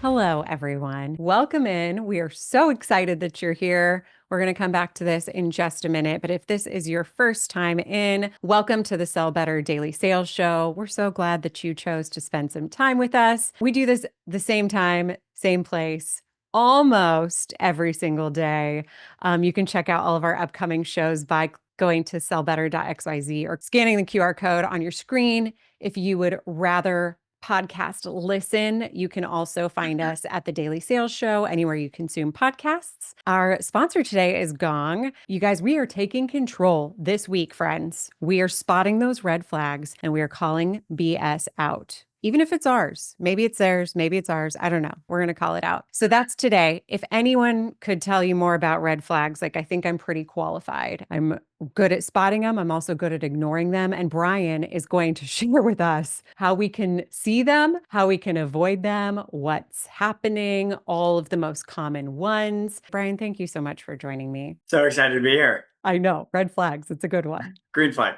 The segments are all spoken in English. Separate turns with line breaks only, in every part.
Hello, everyone. Welcome in. We are so excited that you're here. We're going to come back to this in just a minute. But if this is your first time in, welcome to the Sell Better Daily Sales Show. We're so glad that you chose to spend some time with us. We do this the same time, same place, almost every single day. You can check out all of our upcoming shows by going to sellbetter.xyz or scanning the QR code on your screen. If you would rather podcast listen, you can also find us at the Daily Sales Show, anywhere you consume podcasts. Our sponsor today is Gong. You guys, we are taking control this week, friends. We are spotting those red flags and we are calling BS out. Even if it's ours, maybe it's theirs, maybe it's ours. I don't know. We're going to call it out. So that's today. If anyone could tell you more about red flags, I think I'm pretty qualified. I'm good at spotting them. I'm also good at ignoring them. And Brian is going to share with us how we can see them, how we can avoid them, what's happening, all of the most common ones. Brian, thank you so much for joining me.
So excited to be here.
I know, red flags. It's a good one.
Green flag.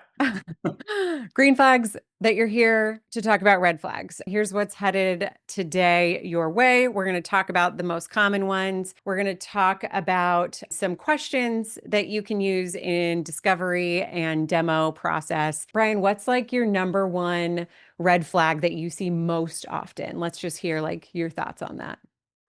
Green flags that you're here to talk about red flags. Here's what's headed today your way. We're going to talk about the most common ones. We're going to talk about some questions that you can use in discovery and demo process. Brian, what's your number one red flag that you see most often? Let's just hear your thoughts on that.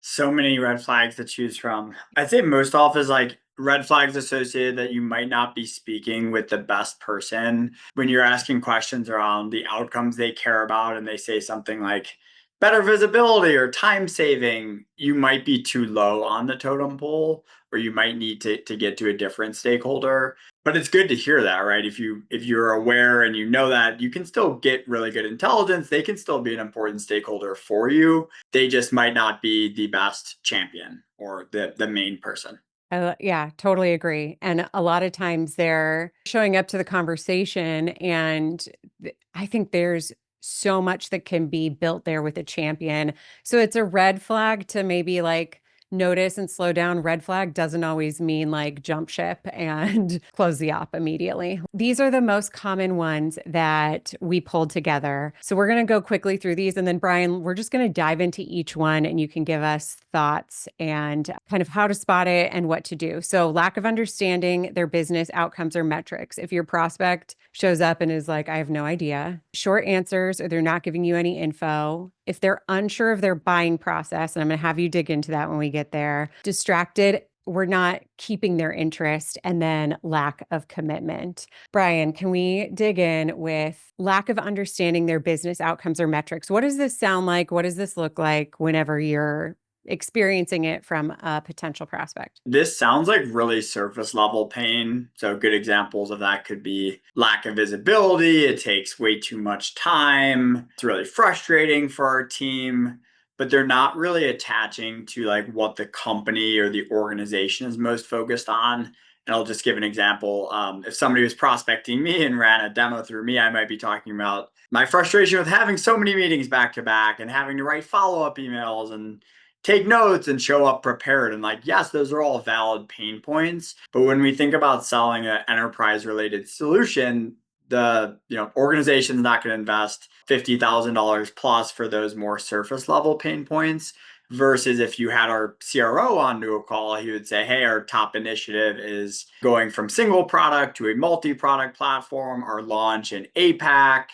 So many red flags to choose from. I'd say most off is red flags associated that you might not be speaking with the best person when you're asking questions around the outcomes they care about and they say something like better visibility or time saving. You might be too low on the totem pole, or you might need to get to a different stakeholder. But it's good to hear that, right? If you're aware and you know that, you can still get really good intelligence. They can still be an important stakeholder for you. They just might not be the best champion or the main person.
Yeah, totally agree. And a lot of times they're showing up to the conversation, and I think there's so much that can be built there with a champion. So it's a red flag to maybe notice and slow down. Red flag doesn't always mean jump ship and close the op immediately. These are the most common ones that we pulled together. So we're going to go quickly through these. And then Brian, we're just going to dive into each one and you can give us thoughts and kind of how to spot it and what to do. So lack of understanding their business outcomes or metrics. If your prospect shows up and is like, I have no idea, short answers, or they're not giving you any info. If they're unsure of their buying process, and I'm going to have you dig into that when we get there, distracted, we're not keeping their interest, and then lack of commitment. Brian, can we dig in with lack of understanding their business outcomes or metrics? What does this sound like? What does this look like whenever you're experiencing it from a potential prospect?
This sounds like really surface level pain. So good examples of that could be lack of visibility. It takes way too much time. It's really frustrating for our team, but they're not really attaching to what the company or the organization is most focused on. And I'll just give an example. If somebody was prospecting me and ran a demo through me, I might be talking about my frustration with having so many meetings back to back and having to write follow-up emails and take notes and show up prepared. And yes, those are all valid pain points. But when we think about selling an enterprise related solution, the organization's not going to invest $50,000 plus for those more surface level pain points. Versus if you had our CRO onto a call, he would say, hey, our top initiative is going from single product to a multi-product platform, our launch in APAC,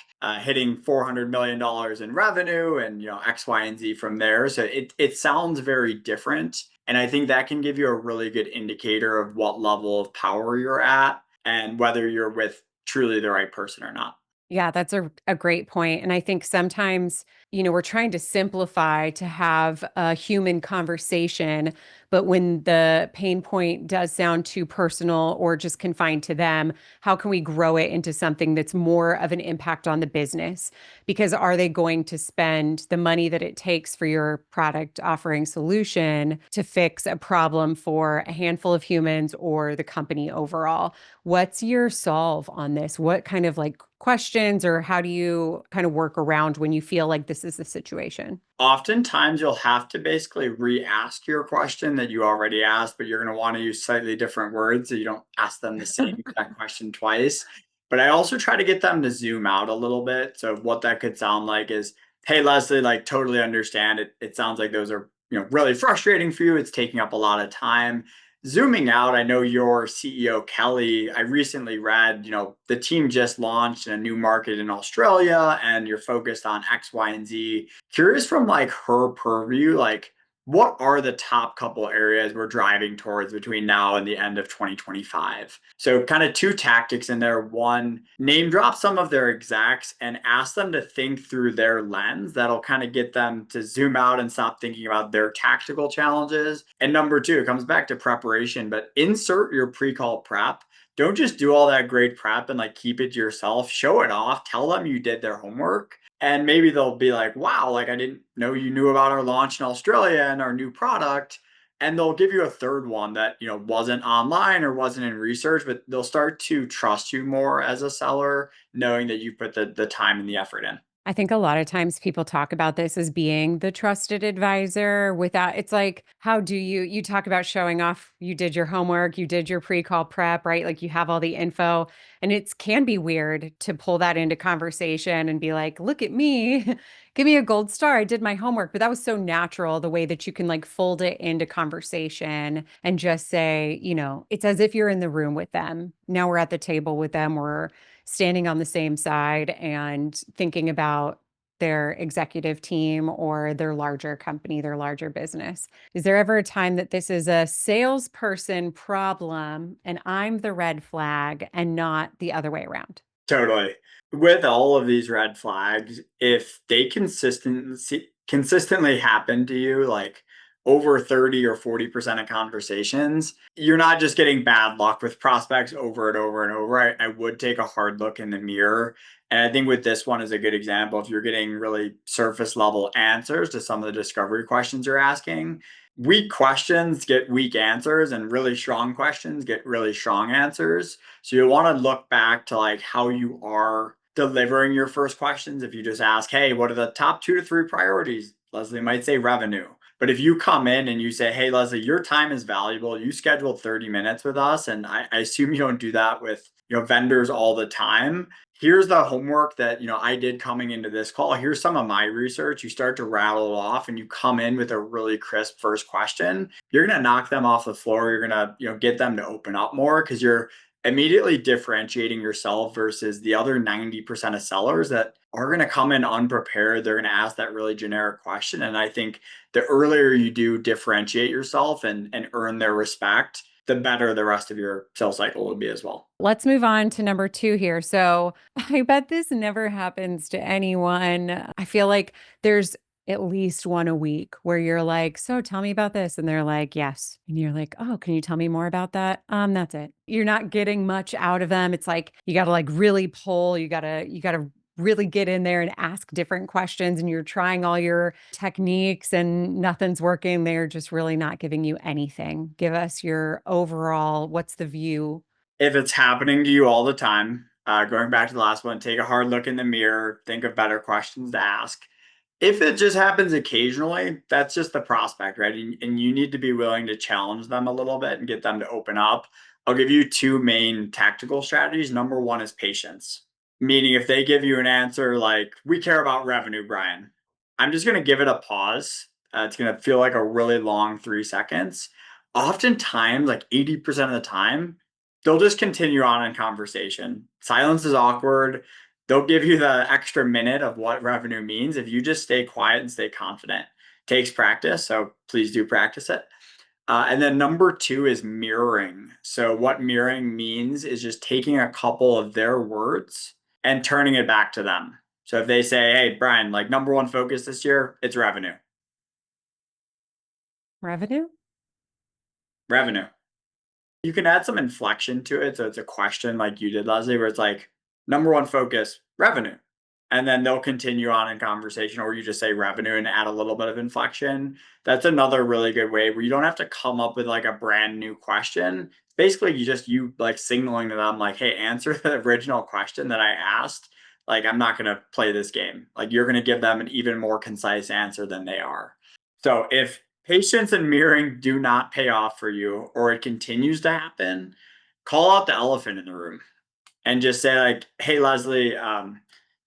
hitting $400 million in revenue and X, Y, and Z from there. So it sounds very different. And I think that can give you a really good indicator of what level of power you're at and whether you're with truly the right person or not.
Yeah, that's a great point. And I think sometimes, we're trying to simplify to have a human conversation, but when the pain point does sound too personal or just confined to them, how can we grow it into something that's more of an impact on the business? Because are they going to spend the money that it takes for your product offering solution to fix a problem for a handful of humans or the company overall? What's your solve on this? What kind of questions, or how do you kind of work around when you feel like this is the situation?
Oftentimes, you'll have to basically re-ask your question that you already asked, but you're going to want to use slightly different words so you don't ask them the same exact question twice. But I also try to get them to zoom out a little bit. So what that could sound like is hey Leslie, like totally understand it. It sounds like those are, really frustrating for you. It's taking up a lot of time. Zooming out, I know your CEO Kelly, I recently read, the team just launched in a new market in Australia and you're focused on X, Y, and Z. Curious from like her purview, like what are the top couple areas we're driving towards between now and the end of 2025? So, kind of two tactics in there. One, name drop some of their execs and ask them to think through their lens. That'll kind of get them to zoom out and stop thinking about their tactical challenges. And number two, it comes back to preparation, but insert your pre call prep. Don't just do all that great prep and like keep it to yourself. Show it off. Tell them you did their homework and maybe they'll be like, wow, like I didn't know you knew about our launch in Australia and our new product. And they'll give you a third one that, wasn't online or wasn't in research, but they'll start to trust you more as a seller, knowing that you put the time and the effort in.
I think a lot of times people talk about this as being the trusted advisor without, it's like, how do you talk about showing off, you did your homework, you did your pre-call prep, right? Like you have all the info and it can be weird to pull that into conversation and be like, look at me, give me a gold star. I did my homework, but that was so natural the way that you can like fold it into conversation and just say, it's as if you're in the room with them. Now we're at the table with them. We're standing on the same side and thinking about their executive team or their larger company, their larger business. Is there ever a time that this is a salesperson problem and I'm the red flag and not the other way around?
Totally. With all of these red flags, if they consistently happen to you, like over 30 or 40% of conversations, you're not just getting bad luck with prospects over and over and over. I would take a hard look in the mirror. And I think with this one is a good example. If you're getting really surface level answers to some of the discovery questions you're asking, weak questions get weak answers, and really strong questions get really strong answers. So you want to look back to like how you are delivering your first questions. If you just ask, hey, what are the top 2 to 3 priorities? Leslie might say revenue. But if you come in and you say, hey, Leslie, your time is valuable. You scheduled 30 minutes with us. And I assume you don't do that with vendors all the time. Here's the homework that I did coming into this call. Here's some of my research. You start to rattle it off and you come in with a really crisp first question. You're going to knock them off the floor. You're going to get them to open up more because you're immediately differentiating yourself versus the other 90% of sellers that are going to come in unprepared. They're going to ask that really generic question. And I think the earlier you do differentiate yourself and earn their respect, the better the rest of your sales cycle will be as well.
Let's move on to number two here. So I bet this never happens to anyone. I feel like there's at least one a week where you're like, so tell me about this. And they're like, yes. And you're like, oh, can you tell me more about that? That's it. You're not getting much out of them. It's like you gotta like really pull, you gotta really get in there and ask different questions and you're trying all your techniques and nothing's working. They're just really not giving you anything. Give us your overall, what's the view?
If it's happening to you all the time, going back to the last one, take a hard look in the mirror, think of better questions to ask. If it just happens occasionally, that's just the prospect, right? And you need to be willing to challenge them a little bit and get them to open up. I'll give you two main tactical strategies. Number one is patience, meaning if they give you an answer like, we care about revenue, Brian, I'm just going to give it a pause. It's going to feel like a really long 3 seconds. Oftentimes, like 80% of the time, they'll just continue on in conversation. Silence is awkward. They'll give you the extra minute of what revenue means if you just stay quiet and stay confident. Takes practice, so please do practice it. And then number two is mirroring. So what mirroring means is just taking a couple of their words and turning it back to them. So if they say, hey, Brian, like number one focus this year, it's revenue.
Revenue?
Revenue. You can add some inflection to it. So it's a question like you did, Leslie, where it's like, number one focus, revenue. And then they'll continue on in conversation, or you just say revenue and add a little bit of inflection. That's another really good way where you don't have to come up with like a brand new question. Basically, you like signaling to them, like, hey, answer the original question that I asked. Like, I'm not going to play this game. Like, you're going to give them an even more concise answer than they are. So if patience and mirroring do not pay off for you, or it continues to happen, call out the elephant in the room and just say like, "Hey, Leslie,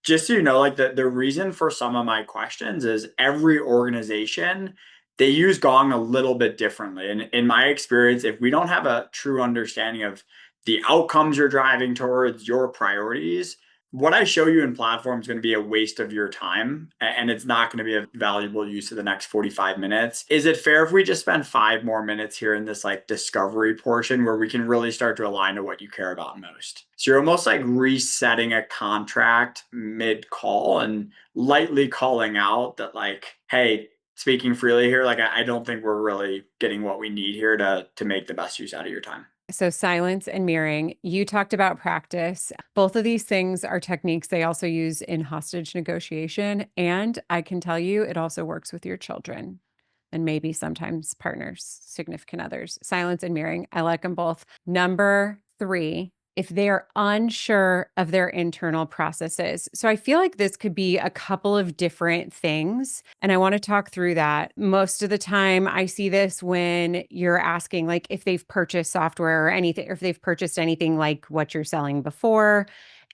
Just so you know, like the reason for some of my questions is every organization, they use Gong a little bit differently. And in my experience, if we don't have a true understanding of the outcomes you're driving towards, your priorities, what I show you in platform is going to be a waste of your time and it's not going to be a valuable use of the next 45 minutes. Is it fair if we just spend 5 more minutes here in this like discovery portion where we can really start to align to what you care about most? So you're almost like resetting a contract mid call and lightly calling out that like, hey, speaking freely here, like I don't think we're really getting what we need here to make the best use out of your time.
So, silence and mirroring, you talked about practice. Both of these things are techniques they also use in hostage negotiation. And I can tell you, it also works with your children and maybe sometimes partners, significant others. Silence and mirroring, I like them both. Number three, if they are unsure of their internal processes. So I feel like this could be a couple of different things. And I want to talk through that. Most of the time, I see this when you're asking, like, if they've purchased software or anything, or if they've purchased anything like what you're selling before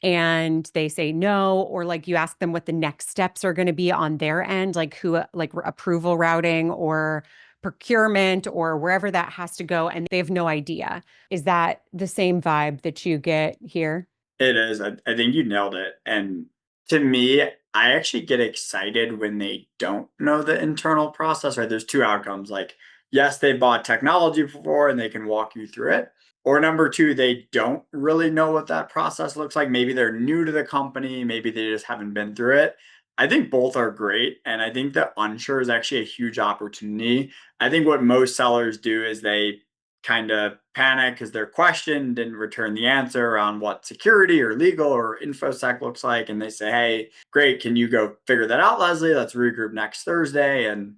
and they say no, or like you ask them what the next steps are going to be on their end, like who, like approval routing or procurement or wherever that has to go, and they have no idea. Is that the same vibe that you get here?
It is. I think you nailed it. And to me, I actually get excited when they don't know the internal process, right? There's two outcomes. Like, yes, they bought technology before and they can walk you through it. Or number two, they don't really know what that process looks like. Maybe they're new to the company, maybe they just haven't been through it. I think both are great. And I think that unsure is actually a huge opportunity. I think what most sellers do is they kind of panic because their question didn't return the answer on what security or legal or infosec looks like. And they say, hey, great, can you go figure that out, Leslie? Let's regroup next Thursday. And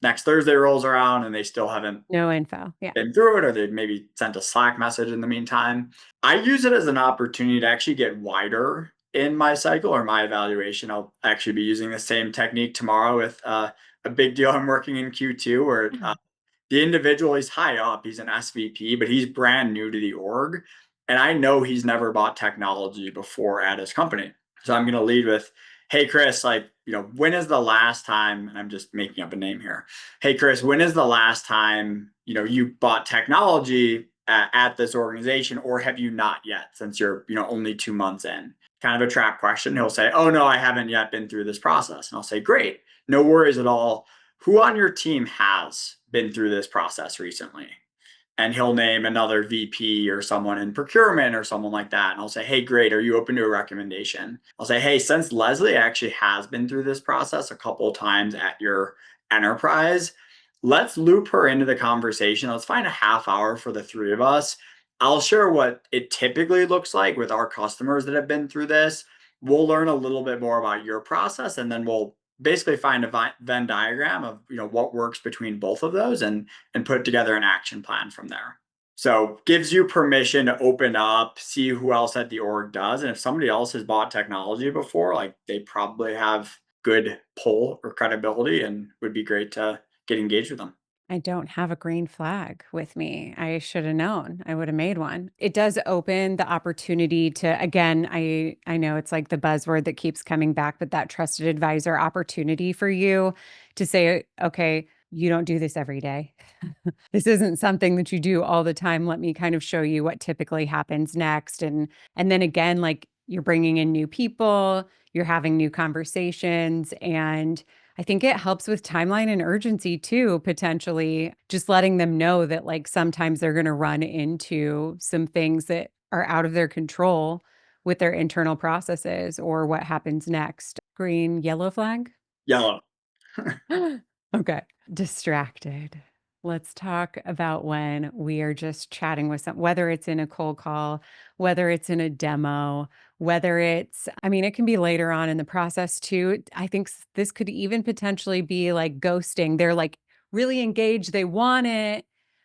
next Thursday rolls around and they still haven't
No info. Yeah.
been through it, or they maybe sent a Slack message in the meantime. I use it as an opportunity to actually get wider in my cycle or my evaluation. I'll actually be using the same technique tomorrow with a big deal I'm working in Q2 where the individual, he's high up, he's an SVP, but he's brand new to the org. And I know he's never bought technology before at his company. So I'm going to lead with, hey, Chris, like, when is the last time, and I'm just making up a name here. Hey, Chris, when is the last time, you bought technology at this organization, or have you not yet since you're, only 2 months in? Kind of a trap question. He'll say, oh, no, I haven't yet been through this process. And I'll say, great, no worries at all. Who on your team has been through this process recently? And he'll name another VP or someone in procurement or someone like that. And I'll say, hey, great. Are you open to a recommendation? I'll say, hey, since Leslie actually has been through this process a couple of times at your enterprise, let's loop her into the conversation. Let's find a half hour for the three of us. I'll share what it typically looks like with our customers that have been through this. We'll learn a little bit more about your process, and then we'll basically find a Venn diagram of what works between both of those and put together an action plan from there. So gives you permission to open up, see who else at the org does. And if somebody else has bought technology before, like they probably have good pull or credibility and would be great to get engaged with them.
I don't have a green flag with me. I should have known. I would have made one. It does open the opportunity to, again, I know it's like the buzzword that keeps coming back, but that trusted advisor opportunity for you to say, okay, you don't do this every day. This isn't something that you do all the time. Let me kind of show you what typically happens next. And then again, like you're bringing in new people, you're having new conversations, and I think it helps with timeline and urgency too, potentially just letting them know that like sometimes they're going to run into some things that are out of their control with their internal processes or what happens next. Green, yellow flag?
Yellow.
Okay. Distracted. Let's talk about when we are just chatting with whether it's in a cold call, whether it's in a demo, whether it's, I mean, it can be later on in the process too. I think this could even potentially be like ghosting. They're like really engaged, they want it,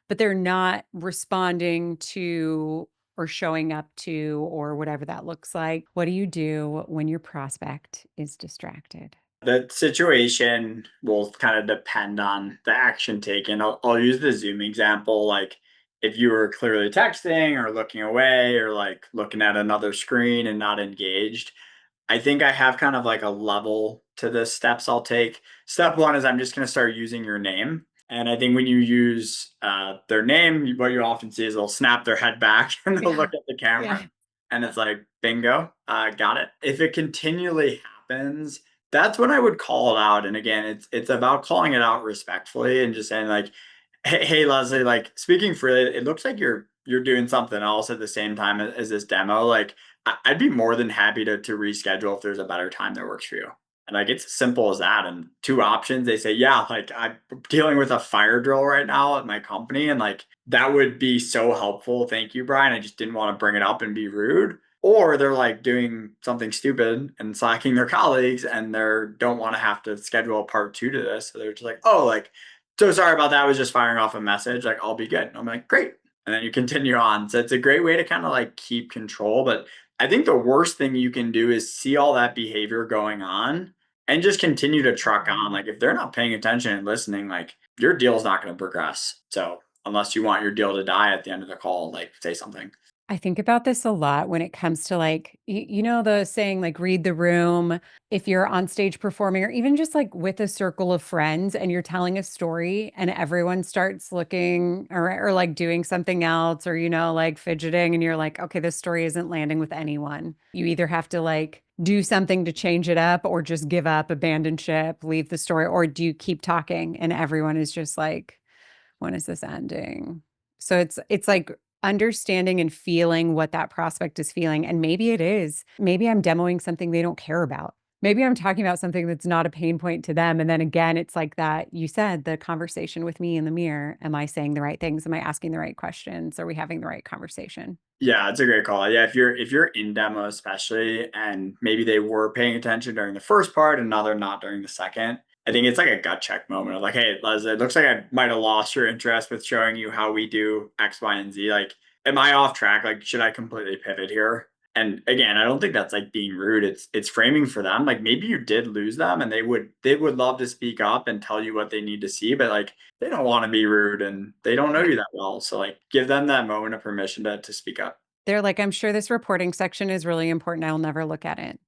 but they're not responding to or showing up to or whatever that looks like. What do you do when your prospect is distracted?
The situation will kind of depend on the action taken. I'll use the Zoom example. Like if you were clearly texting or looking away or like looking at another screen and not engaged, I think I have kind of like a level to the steps I'll take. Step one is I'm just going to start using your name. And I think when you use their name, what you often see is they'll snap their head back and they'll
Yeah.
look at the
Yeah.
camera and it's like, bingo, got it. If it continually happens, that's when I would call it out. And again, it's about calling it out respectfully and just saying like, hey Leslie, like speaking freely, it looks like you're doing something else at the same time as this demo. Like I'd be more than happy to reschedule if there's a better time that works for you. And like it's as simple as that. And two options, they say, yeah, like I'm dealing with a fire drill right now at my company, and like that would be so helpful. Thank you, Brian. I just didn't want to bring it up and be rude. Or they're like doing something stupid and slacking their colleagues and they're don't want to have to schedule a part two to this. So they're just like, oh, like, so sorry about that. I was just firing off a message. Like, I'll be good. And I'm like, great. And then you continue on. So it's a great way to kind of like keep control. But I think the worst thing you can do is see all that behavior going on and just continue to truck on. Like if they're not paying attention and listening, like your deal's not going to progress. So unless you want your deal to die at the end of the call, like say something.
I think about this a lot when it comes to like, you know, the saying like read the room. If you're on stage performing or even just like with a circle of friends and you're telling a story and everyone starts looking or like doing something else or, you know, like fidgeting and you're like, okay, this story isn't landing with anyone. You either have to like do something to change it up or just give up, abandon ship, leave the story, or do you keep talking and everyone is just like, when is this ending? So it's like understanding and feeling what that prospect is feeling. And maybe it is. Maybe I'm demoing something they don't care about. Maybe I'm talking about something that's not a pain point to them. And then again, it's like that you said, the conversation with me in the mirror. Am I saying the right things? Am I asking the right questions? Are we having the right conversation?
Yeah, it's a great call. Yeah, if you're in demo especially, and maybe they were paying attention during the first part and now they're not during the second, I think it's like a gut check moment of like, hey, Leslie, it looks like I might have lost your interest with showing you how we do X, Y, and Z. Like, am I off track? Like, should I completely pivot here? And again, I don't think that's like being rude. It's framing for them. Like maybe you did lose them and they would love to speak up and tell you what they need to see, but like they don't want to be rude and they don't know
Yeah.
you that well. So like give them that moment of permission to speak up.
They're like, I'm sure this reporting section is really important. I'll never look at it.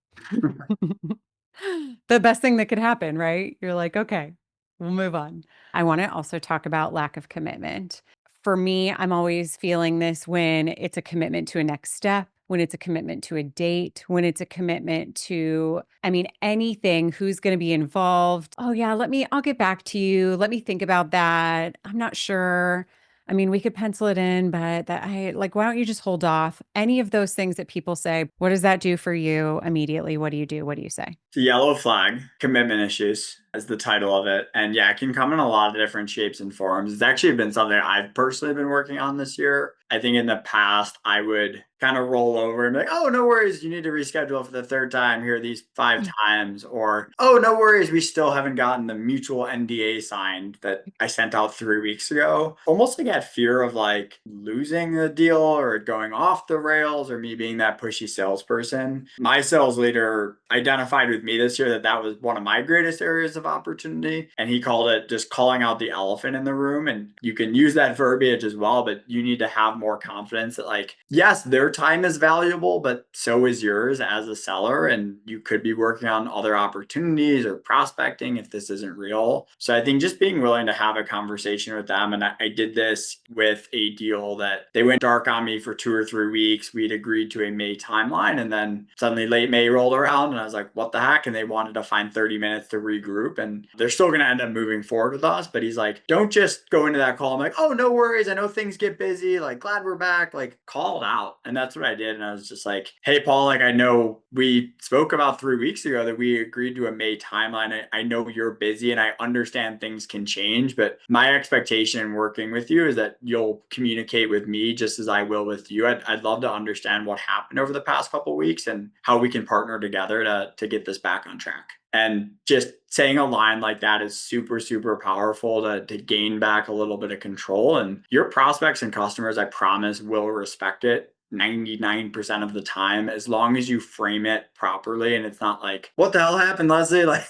The best thing that could happen, right? You're like, okay, we'll move on. I want to also talk about lack of commitment. For me, I'm always feeling this when it's a commitment to a next step, when it's a commitment to a date, when it's a commitment to, I mean, anything, who's going to be involved. Oh, yeah, I'll get back to you. Let me think about that. I'm not sure. I mean, we could pencil it in, but that I like, why don't you just hold off? Any of those things that people say, what does that do for you immediately? What do you do? What do you say?
The yellow flag, commitment issues, as the title of it. And yeah, it can come in a lot of different shapes and forms. It's actually been something I've personally been working on this year. I think in the past, I would kind of roll over and be like, oh, no worries, you need to reschedule for the third time. Here are these 5 times. Or, oh, no worries, we still haven't gotten the mutual NDA signed that I sent out 3 weeks ago. Almost like that fear of like losing the deal or it going off the rails or me being that pushy salesperson. My sales leader identified with me this year that that was one of my greatest areas of opportunity. And he called it just calling out the elephant in the room. And you can use that verbiage as well, but you need to have more confidence that, like, yes, their time is valuable, but so is yours as a seller. And you could be working on other opportunities or prospecting if this isn't real. So I think just being willing to have a conversation with them. And I did this with a deal that they went dark on me for 2 or 3 weeks. We'd agreed to a May timeline. And then suddenly late May rolled around and I was like, what the heck? And they wanted to find 30 minutes to regroup. And they're still going to end up moving forward with us. But he's like, don't just go into that call. I'm like, oh, no worries. I know things get busy. Like, glad we're back. Like, call it out. And that's what I did. And I was just like, hey, Paul, like, I know we spoke about 3 weeks ago that we agreed to a May timeline. I know you're busy and I understand things can change. But my expectation in working with you is that you'll communicate with me just as I will with you. I'd love to understand what happened over the past couple of weeks and how we can partner together to get this back on track. And just saying a line like that is super, super powerful to gain back a little bit of control. And your prospects and customers, I promise, will respect it 99% of the time, as long as you frame it properly and it's not like, what the hell happened, Leslie? Like,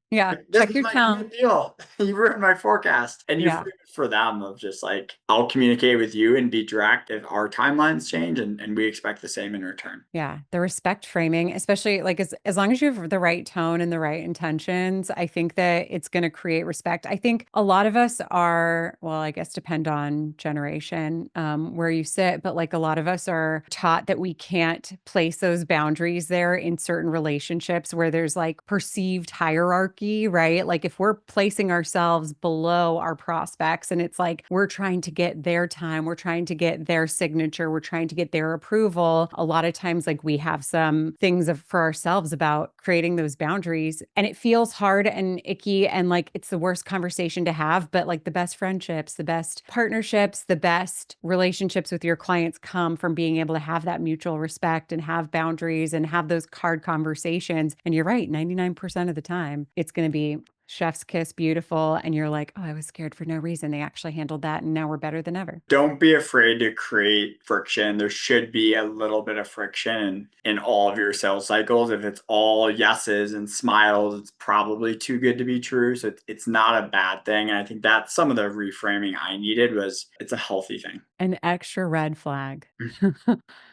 Yeah.
this
Check
was
your
my
tone.
good deal. You ruined my forecast. And you
Yeah.
frame it for them of just like, I'll communicate with you and be direct if our timelines change and we expect the same in return.
Yeah, the respect framing, especially like as long as you have the right tone and the right intentions, I think that it's going to create respect. I think a lot of us are, well, I guess depend on generation, where you sit, but like a lot of us are taught that we can't place those boundaries there in certain relationships where there's like perceived hierarchy, right? Like if we're placing ourselves below our prospects and it's like we're trying to get their time, we're trying to get their signature, we're trying to get their approval. A lot of times, like we have some things for ourselves about creating those boundaries, and it feels hard and icky, and like it's the worst conversation to have. But like the best friendships, the best partnerships, the best relationships with your clients come from being able to have that mutual respect and have boundaries and have those hard conversations. And you're right, 99% of the time, it's going to be chef's kiss, beautiful. And you're like, oh, I was scared for no reason. They actually handled that. And now we're better than ever.
Don't be afraid to create friction. There should be a little bit of friction in all of your sales cycles. If it's all yeses and smiles, it's probably too good to be true. So it's not a bad thing. And I think that's some of the reframing I needed was it's a healthy thing.
An extra red flag.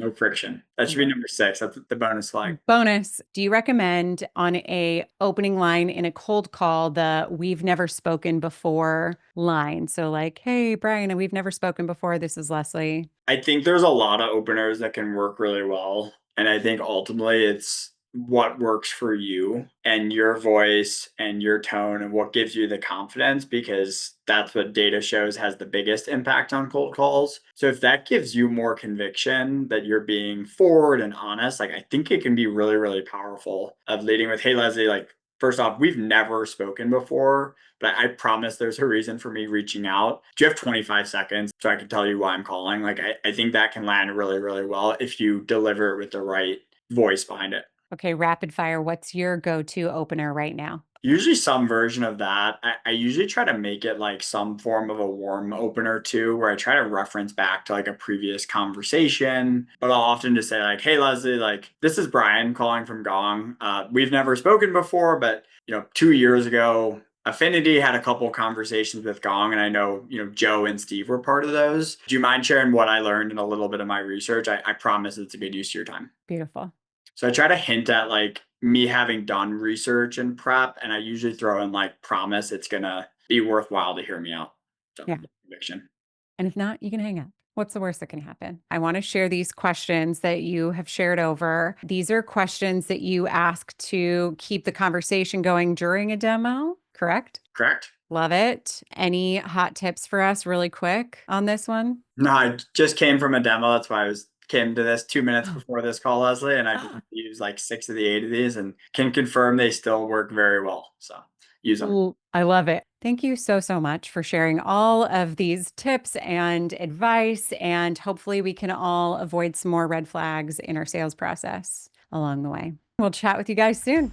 No friction. That should be number 6. That's the bonus flag.
Bonus, do you recommend on a opening line in a cold call the we've never spoken before line? So like, hey, Brian, we've never spoken before. This is Leslie.
I think there's a lot of openers that can work really well. And I think ultimately it's what works for you and your voice and your tone and what gives you the confidence because that's what data shows has the biggest impact on cold calls. So if that gives you more conviction that you're being forward and honest, like I think it can be really, really powerful of leading with, hey, Leslie, like, first off, we've never spoken before, but I promise there's a reason for me reaching out. Do you have 25 seconds so I can tell you why I'm calling? Like, I think that can land really, really well if you deliver it with the right voice behind it.
Okay, rapid fire. What's your go-to opener right now?
Usually some version of that. I usually try to make it like some form of a warm opener too, where I try to reference back to like a previous conversation. But I'll often just say like, "Hey Leslie, like this is Brian calling from Gong. We've never spoken before, but 2 years ago, Affinity had a couple conversations with Gong, and I know Joe and Steve were part of those. Do you mind sharing what I learned in a little bit of my research? I promise it's a good use of your time."
Beautiful.
So I try to hint at like me having done research and prep, and I usually throw in like promise it's gonna be worthwhile to hear me out. So
Yeah.
conviction.
And if not, you can hang up. What's the worst that can happen? I want to share these questions that you have shared over. These are questions that you ask to keep the conversation going during a demo, correct?
Correct.
Love it. Any hot tips for us really quick on this one?
No, I just came from a demo. That's why I was came to this 2 minutes
Oh.
before this call, Leslie, and I've used like 6 of the 8 of these and can confirm they still work very well. So use them.
Ooh, I love it. Thank you so, so much for sharing all of these tips and advice. And hopefully, we can all avoid some more red flags in our sales process along the way. We'll chat with you guys soon.